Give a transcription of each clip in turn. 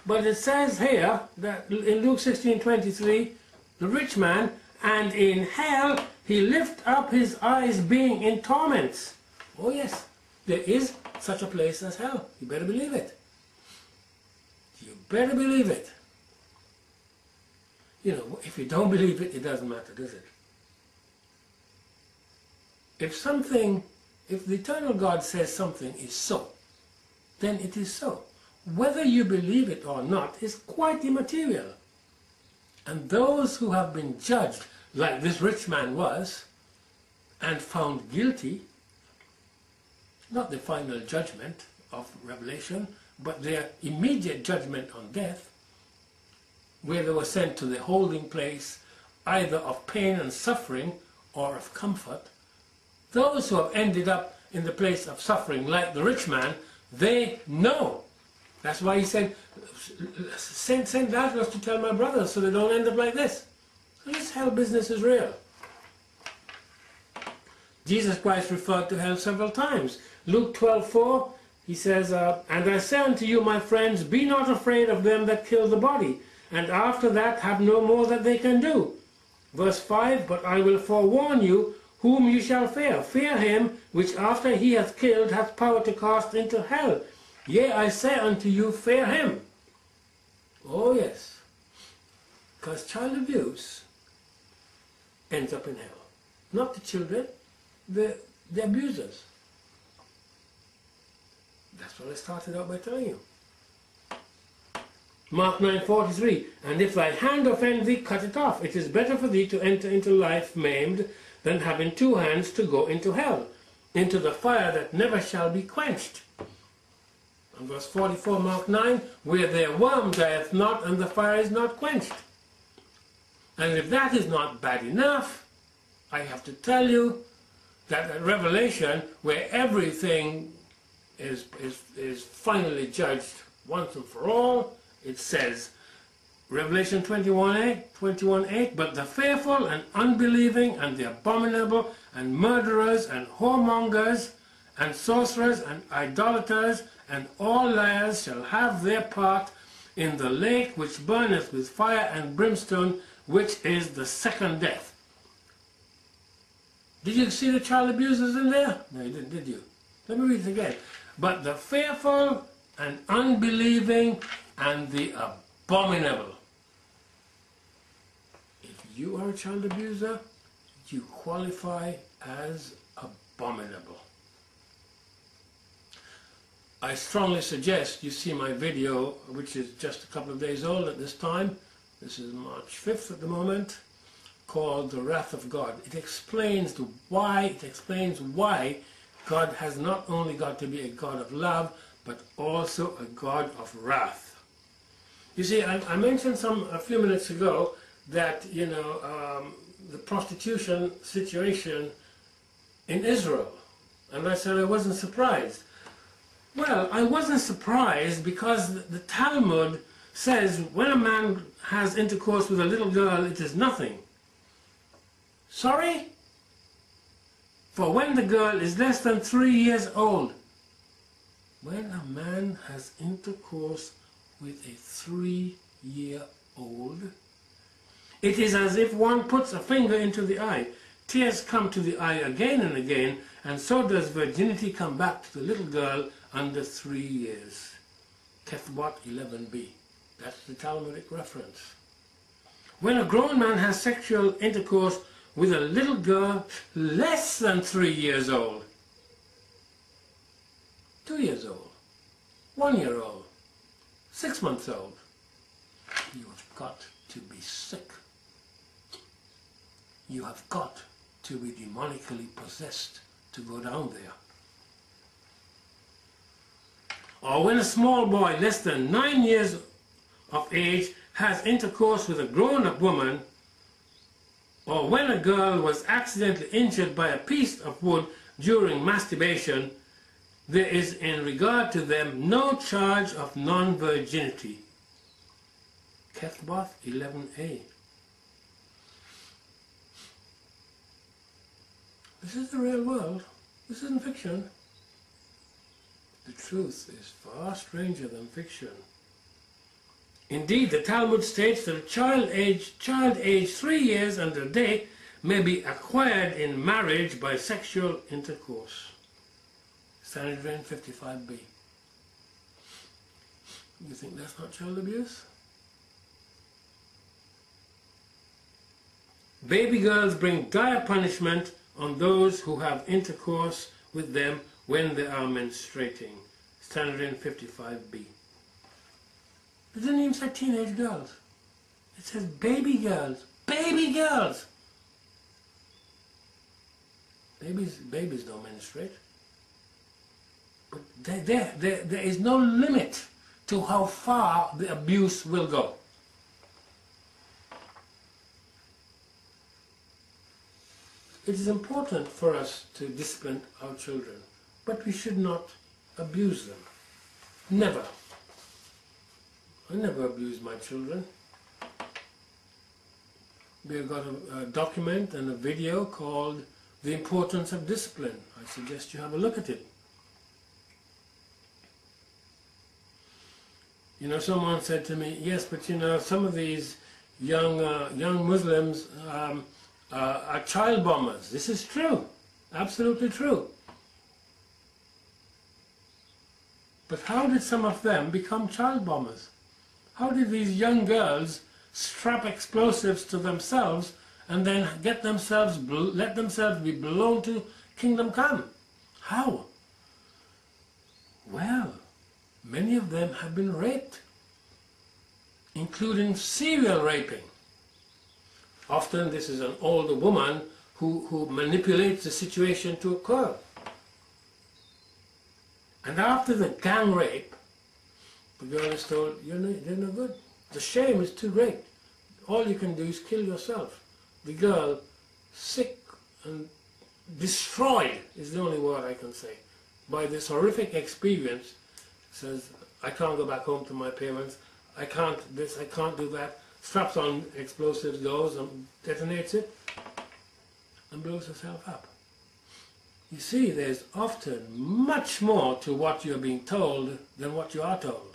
But it says here that in Luke 16:23, the rich man, and in hell he lift up his eyes being in torments. Oh yes, there is such a place as hell. You better believe it. You better believe it. You know, if you don't believe it, it doesn't matter, does it? If the eternal God says something is so, then it is so. Whether you believe it or not is quite immaterial. And those who have been judged, like this rich man was, and found guilty, not the final judgment of Revelation, but their immediate judgment on death, where they were sent to the holding place, either of pain and suffering or of comfort, those who have ended up in the place of suffering, like the rich man, they know. That's why he said, send Lazarus to tell my brothers so they don't end up like this. So this hell business is real. Jesus Christ referred to hell several times. Luke 12:4, he says, and I say unto you, my friends, be not afraid of them that kill the body, and after that have no more that they can do. Verse 5, but I will forewarn you whom you shall fear. Fear him which after he hath killed hath power to cast into hell. Yea, I say unto you, fear him. Oh yes, because child abuse ends up in hell. Not the children, the abusers. That's what I started out by telling you. Mark 9:43, and if thy hand offend thee, cut it off. It is better for thee to enter into life maimed than having two hands to go into hell, into the fire that never shall be quenched. And verse 44, Mark 9, where their worm dieth not, and the fire is not quenched. And if that is not bad enough, I have to tell you that at Revelation, where everything is finally judged once and for all, it says, Revelation 21:8, but the fearful and unbelieving and the abominable and murderers and whoremongers and sorcerers and idolaters and all liars shall have their part in the lake which burneth with fire and brimstone, which is the second death. Did you see the child abusers in there? No, you didn't, did you? Let me read it again. But the fearful and unbelieving and the abominable. If you are a child abuser, you qualify as abominable. I strongly suggest you see my video, which is just a couple of days old at this time. This is March 5th at the moment, called The Wrath of God. It explains why God has not only got to be a God of love, but also a God of wrath. You see, I mentioned a few minutes ago that, the prostitution situation in Israel. And I said I wasn't surprised. Well, I wasn't surprised because the Talmud says when a man has intercourse with a little girl, it is nothing. Sorry? For when the girl is less than 3 years old. When a man has intercourse with a 3-year-old, it is as if one puts a finger into the eye. Tears come to the eye again and again, and so does virginity come back to the little girl under 3 years. Kethbot 11b. That's the Talmudic reference. When a grown man has sexual intercourse with a little girl less than 3 years old, 2 years old, 1 year old, 6 months old, you have got to be sick. You have got to be demonically possessed to go down there. Or when a small boy less than 9 years of age has intercourse with a grown-up woman, or when a girl was accidentally injured by a piece of wood during masturbation, there is in regard to them no charge of non-virginity. Kethboth 11a. This is the real world. This isn't fiction. The truth is far stranger than fiction. Indeed, the Talmud states that a child aged 3 years and a day may be acquired in marriage by sexual intercourse. Sanhedrin 55b. You think that's not child abuse? Baby girls bring dire punishment on those who have intercourse with them when they are menstruating. Sanhedrin 55b. It doesn't even say teenage girls. It says baby girls. Baby girls! Babies don't menstruate. But there is no limit to how far the abuse will go. It is important for us to discipline our children, but we should not abuse them. Never. I never abuse my children. We've got a document and a video called The Importance of Discipline. I suggest you have a look at it. You know, someone said to me, yes, but you know, some of these young Muslims are child bombers. This is true, absolutely true. But how did some of them become child bombers? How did these young girls strap explosives to themselves and then let themselves be blown to kingdom come? How? Well, many of them have been raped, including serial raping. Often this is an older woman who manipulates the situation to occur. And after the gang rape, the girl is told, you're no good. The shame is too great. All you can do is kill yourself. The girl, sick and destroyed, is the only word I can say, by this horrific experience, says, I can't go back home to my parents, I can't this, I can't do that, straps on explosives, goes and detonates it, and blows herself up. You see, there's often much more to what you're being told than what you are told.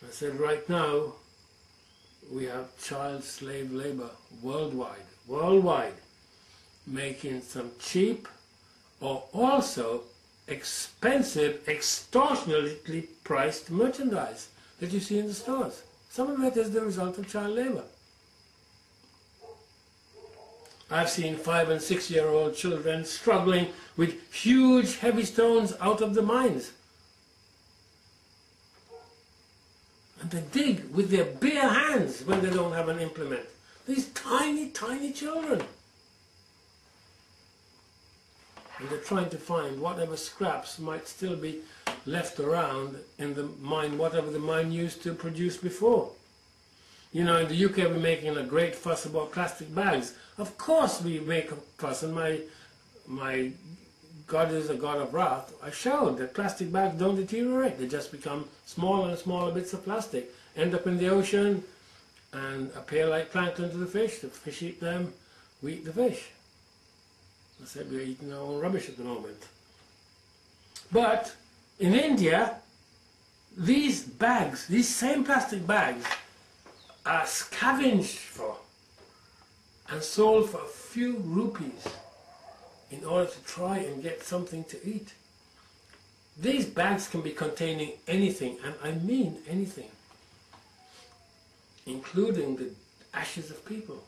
I said right now, we have child slave labor worldwide, making some cheap or also expensive, extortionately priced merchandise that you see in the stores. Some of it is the result of child labor. I've seen 5- and 6-year-old children struggling with huge heavy stones out of the mines. And they dig with their bare hands when they don't have an implement. These tiny, tiny children. And they're trying to find whatever scraps might still be left around in the mine, whatever the mine used to produce before. You know, in the UK we're making a great fuss about plastic bags. Of course we make a fuss, and my God is a God of wrath. I showed that plastic bags don't deteriorate. They just become smaller and smaller bits of plastic, end up in the ocean, and appear like plankton to the fish. The fish eat them, we eat the fish. I said we're eating our own rubbish at the moment. But in India, these bags, these same plastic bags, are scavenged for and sold for a few rupees in order to try and get something to eat. These bags can be containing anything, and I mean anything, including the ashes of people.